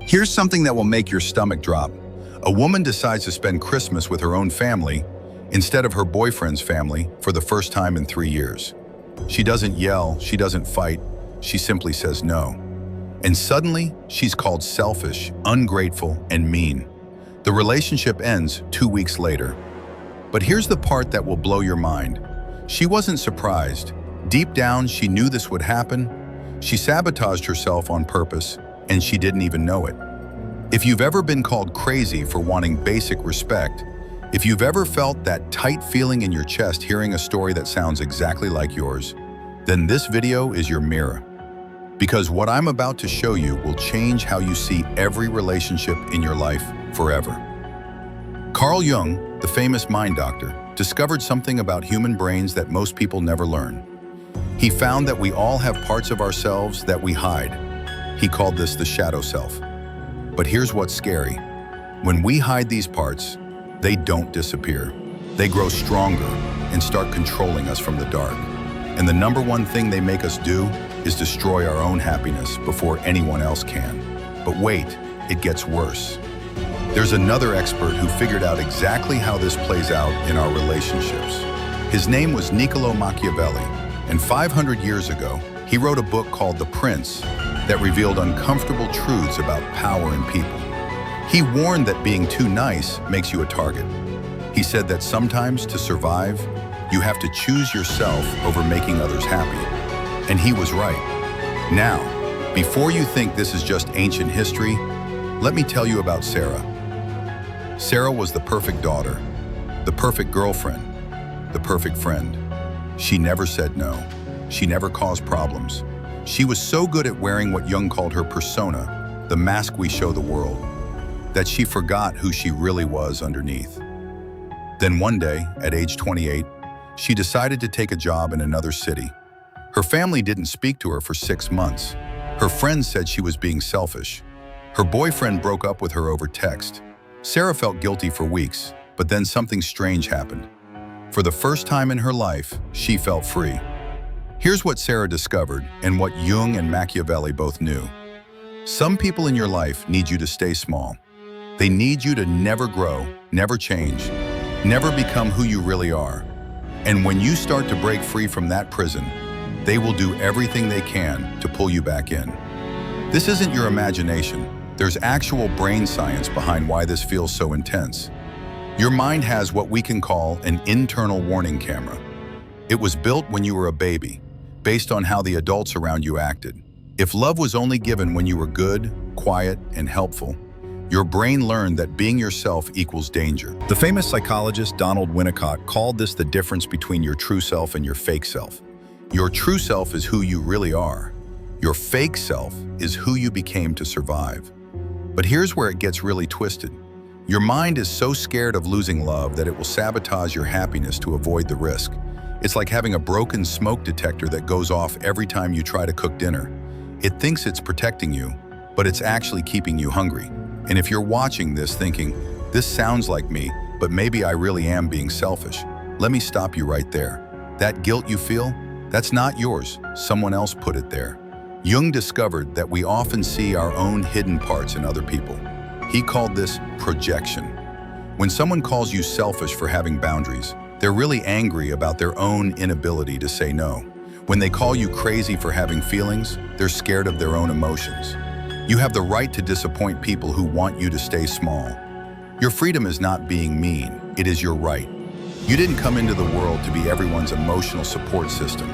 Here's something that will make your stomach drop. A woman decides to spend Christmas with her own family instead of her boyfriend's family for the first time in 3 years. She doesn't yell, she doesn't fight, she simply says no. And suddenly, she's called selfish, ungrateful, and mean. The relationship ends 2 weeks later. But here's the part that will blow your mind. She wasn't surprised. Deep down, she knew this would happen. She sabotaged herself on purpose, and she didn't even know it. If you've ever been called crazy for wanting basic respect, if you've ever felt that tight feeling in your chest hearing a story that sounds exactly like yours, then this video is your mirror. Because what I'm about to show you will change how you see every relationship in your life forever. Carl Jung, the famous mind doctor, discovered something about human brains that most people never learn. He found that we all have parts of ourselves that we hide. He called this the shadow self. But here's what's scary. When we hide these parts, they don't disappear. They grow stronger and start controlling us from the dark. And the number one thing they make us do is destroy our own happiness before anyone else can. But wait, it gets worse. There's another expert who figured out exactly how this plays out in our relationships. His name was Niccolo Machiavelli, and 500 years ago, he wrote a book called The Prince that revealed uncomfortable truths about power and people. He warned that being too nice makes you a target. He said that sometimes to survive, you have to choose yourself over making others happy. And he was right. Now, before you think this is just ancient history, let me tell you about Sarah. Sarah was the perfect daughter, the perfect girlfriend, the perfect friend. She never said no. She never caused problems. She was so good at wearing what Jung called her persona, the mask we show the world, that she forgot who she really was underneath. Then one day, at age 28, she decided to take a job in another city. Her family didn't speak to her for 6 months. Her friends said she was being selfish. Her boyfriend broke up with her over text. Sarah felt guilty for weeks, but then something strange happened. For the first time in her life, she felt free. Here's what Sarah discovered and what Jung and Machiavelli both knew. Some people in your life need you to stay small. They need you to never grow, never change, never become who you really are. And when you start to break free from that prison, they will do everything they can to pull you back in. This isn't your imagination. There's actual brain science behind why this feels so intense. Your mind has what we can call an internal warning camera. It was built when you were a baby, based on how the adults around you acted. If love was only given when you were good, quiet, and helpful, your brain learned that being yourself equals danger. The famous psychologist Donald Winnicott called this the difference between your true self and your fake self. Your true self is who you really are. Your fake self is who you became to survive. But here's where it gets really twisted. Your mind is so scared of losing love that it will sabotage your happiness to avoid the risk. It's like having a broken smoke detector that goes off every time you try to cook dinner. It thinks it's protecting you, but it's actually keeping you hungry. And if you're watching this thinking, this sounds like me, but maybe I really am being selfish, let me stop you right there. That guilt you feel, that's not yours. Someone else put it there. Jung discovered that we often see our own hidden parts in other people. He called this projection. When someone calls you selfish for having boundaries, they're really angry about their own inability to say no. When they call you crazy for having feelings, they're scared of their own emotions. You have the right to disappoint people who want you to stay small. Your freedom is not being mean, it is your right. You didn't come into the world to be everyone's emotional support system.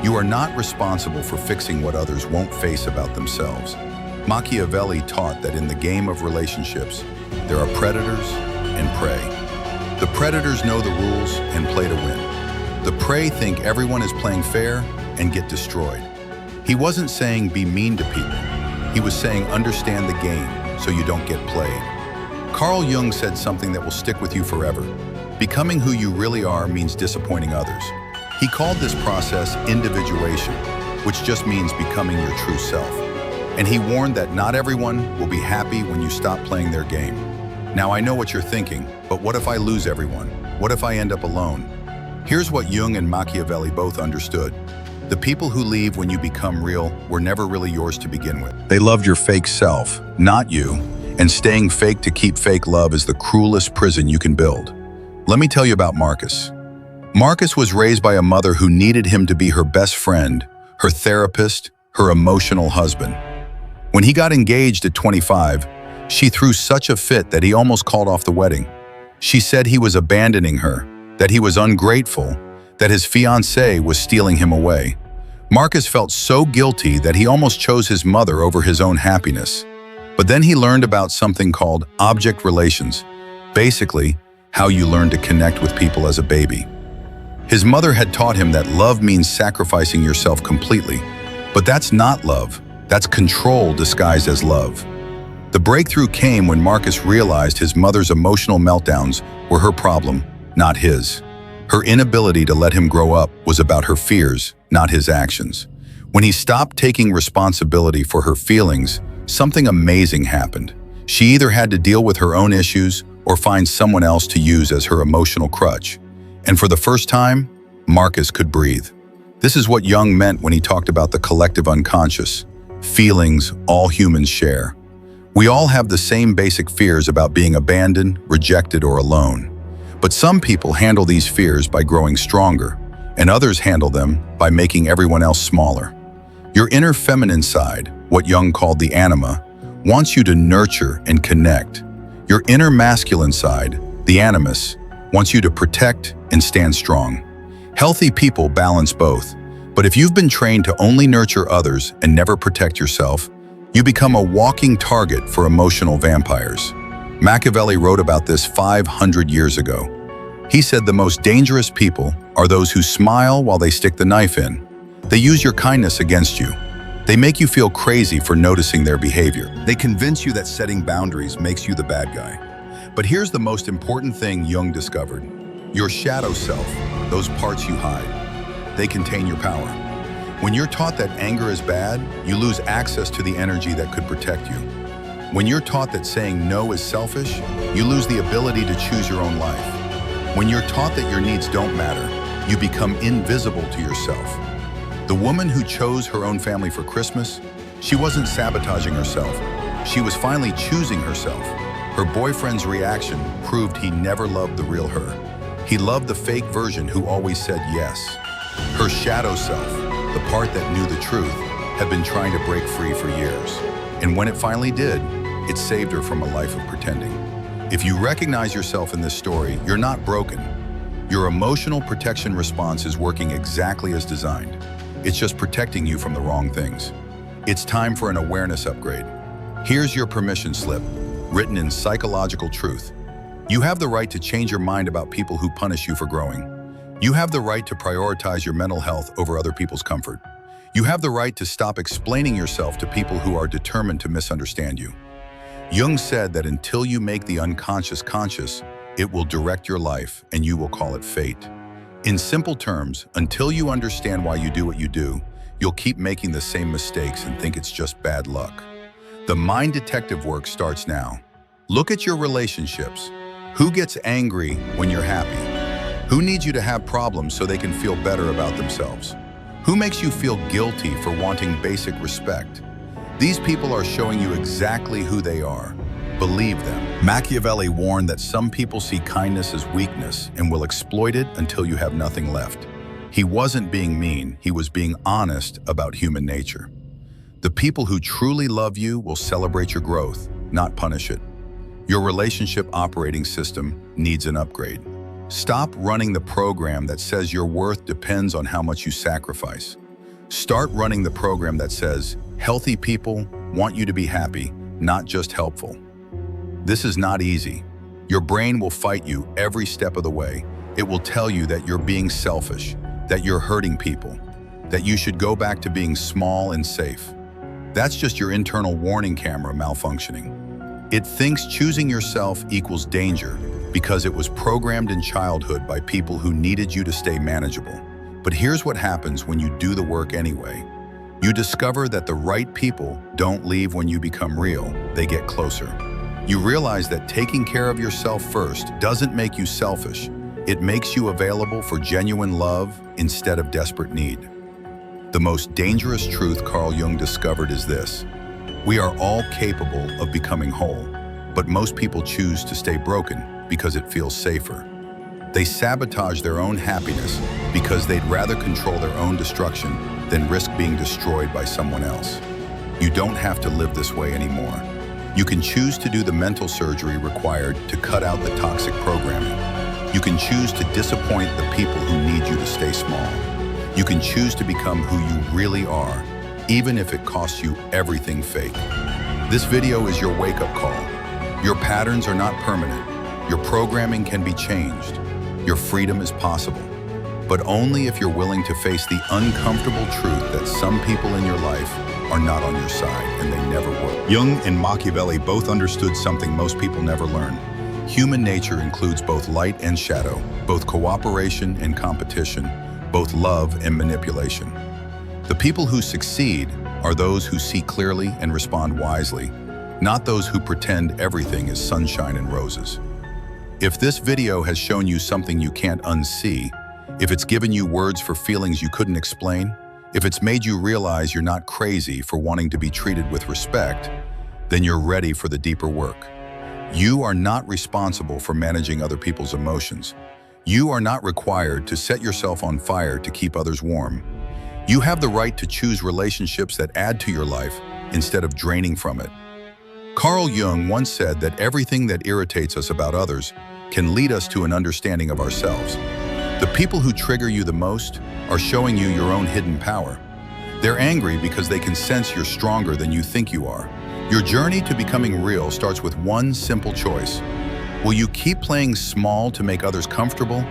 You are not responsible for fixing what others won't face about themselves. Machiavelli taught that in the game of relationships, there are predators and prey. The predators know the rules and play to win. The prey think everyone is playing fair and get destroyed. He wasn't saying be mean to people. He was saying understand the game so you don't get played. Carl Jung said something that will stick with you forever. Becoming who you really are means disappointing others. He called this process individuation, which just means becoming your true self. And he warned that not everyone will be happy when you stop playing their game. Now I know what you're thinking, but what if I lose everyone? What if I end up alone? Here's what Jung and Machiavelli both understood. The people who leave when you become real were never really yours to begin with. They loved your fake self, not you, and staying fake to keep fake love is the cruelest prison you can build. Let me tell you about Marcus. Marcus was raised by a mother who needed him to be her best friend, her therapist, her emotional husband. When he got engaged at 25, she threw such a fit that he almost called off the wedding. She said he was abandoning her, that he was ungrateful, that his fiancée was stealing him away. Marcus felt so guilty that he almost chose his mother over his own happiness. But then he learned about something called object relations, basically how you learn to connect with people as a baby. His mother had taught him that love means sacrificing yourself completely, but that's not love, that's control disguised as love. The breakthrough came when Marcus realized his mother's emotional meltdowns were her problem, not his. Her inability to let him grow up was about her fears, not his actions. When he stopped taking responsibility for her feelings, something amazing happened. She either had to deal with her own issues or find someone else to use as her emotional crutch. And for the first time, Marcus could breathe. This is what Jung meant when he talked about the collective unconscious, feelings all humans share. We all have the same basic fears about being abandoned, rejected, or alone. But some people handle these fears by growing stronger, and others handle them by making everyone else smaller. Your inner feminine side, what Jung called the anima, wants you to nurture and connect. Your inner masculine side, the animus, wants you to protect and stand strong. Healthy people balance both, but if you've been trained to only nurture others and never protect yourself, you become a walking target for emotional vampires. Machiavelli wrote about this 500 years ago. He said the most dangerous people are those who smile while they stick the knife in. They use your kindness against you. They make you feel crazy for noticing their behavior. They convince you that setting boundaries makes you the bad guy. But here's the most important thing Jung discovered. Your shadow self, those parts you hide, they contain your power. When you're taught that anger is bad, you lose access to the energy that could protect you. When you're taught that saying no is selfish, you lose the ability to choose your own life. When you're taught that your needs don't matter, you become invisible to yourself. The woman who chose her own family for Christmas, she wasn't sabotaging herself. She was finally choosing herself. Her boyfriend's reaction proved he never loved the real her. He loved the fake version who always said yes. Her shadow self, the part that knew the truth, had been trying to break free for years. And when it finally did, it saved her from a life of pretending. If you recognize yourself in this story, you're not broken. Your emotional protection response is working exactly as designed. It's just protecting you from the wrong things. It's time for an awareness upgrade. Here's your permission slip, written in psychological truth. You have the right to change your mind about people who punish you for growing. You have the right to prioritize your mental health over other people's comfort. You have the right to stop explaining yourself to people who are determined to misunderstand you. Jung said that until you make the unconscious conscious, it will direct your life and you will call it fate. In simple terms, until you understand why you do what you do, you'll keep making the same mistakes and think it's just bad luck. The mind detective work starts now. Look at your relationships. Who gets angry when you're happy? Who needs you to have problems so they can feel better about themselves? Who makes you feel guilty for wanting basic respect? These people are showing you exactly who they are. Believe them. Machiavelli warned that some people see kindness as weakness and will exploit it until you have nothing left. He wasn't being mean, he was being honest about human nature. The people who truly love you will celebrate your growth, not punish it. Your relationship operating system needs an upgrade. Stop running the program that says your worth depends on how much you sacrifice. Start running the program that says, healthy people want you to be happy, not just helpful. This is not easy. Your brain will fight you every step of the way. It will tell you that you're being selfish, that you're hurting people, that you should go back to being small and safe. That's just your internal warning camera malfunctioning. It thinks choosing yourself equals danger because it was programmed in childhood by people who needed you to stay manageable. But here's what happens when you do the work anyway. You discover that the right people don't leave when you become real, they get closer. You realize that taking care of yourself first doesn't make you selfish. It makes you available for genuine love instead of desperate need. The most dangerous truth Carl Jung discovered is this: we are all capable of becoming whole, but most people choose to stay broken because it feels safer. They sabotage their own happiness because they'd rather control their own destruction than risk being destroyed by someone else. You don't have to live this way anymore. You can choose to do the mental surgery required to cut out the toxic programming. You can choose to disappoint the people who need you to stay small. You can choose to become who you really are, even if it costs you everything fake. This video is your wake-up call. Your patterns are not permanent. Your programming can be changed. Your freedom is possible, but only if you're willing to face the uncomfortable truth that some people in your life are not on your side, and they never will. Jung and Machiavelli both understood something most people never learn. Human nature includes both light and shadow, both cooperation and competition, both love and manipulation. The people who succeed are those who see clearly and respond wisely, not those who pretend everything is sunshine and roses. If this video has shown you something you can't unsee, if it's given you words for feelings you couldn't explain, if it's made you realize you're not crazy for wanting to be treated with respect, then you're ready for the deeper work. You are not responsible for managing other people's emotions. You are not required to set yourself on fire to keep others warm. You have the right to choose relationships that add to your life instead of draining from it. Carl Jung once said that everything that irritates us about others can lead us to an understanding of ourselves. The people who trigger you the most are showing you your own hidden power. They're angry because they can sense you're stronger than you think you are. Your journey to becoming real starts with one simple choice. Will you keep playing small to make others comfortable,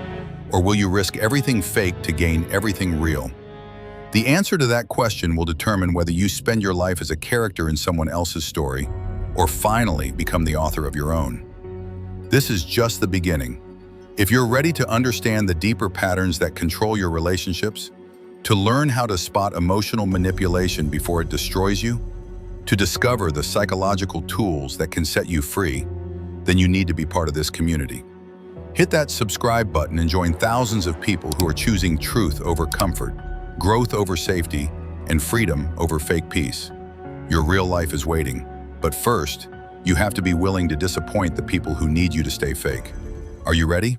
or will you risk everything fake to gain everything real? The answer to that question will determine whether you spend your life as a character in someone else's story, or finally become the author of your own. This is just the beginning. If you're ready to understand the deeper patterns that control your relationships, to learn how to spot emotional manipulation before it destroys you, to discover the psychological tools that can set you free, then you need to be part of this community. Hit that subscribe button and join thousands of people who are choosing truth over comfort, growth over safety, and freedom over fake peace. Your real life is waiting, but first, you have to be willing to disappoint the people who need you to stay fake. Are you ready?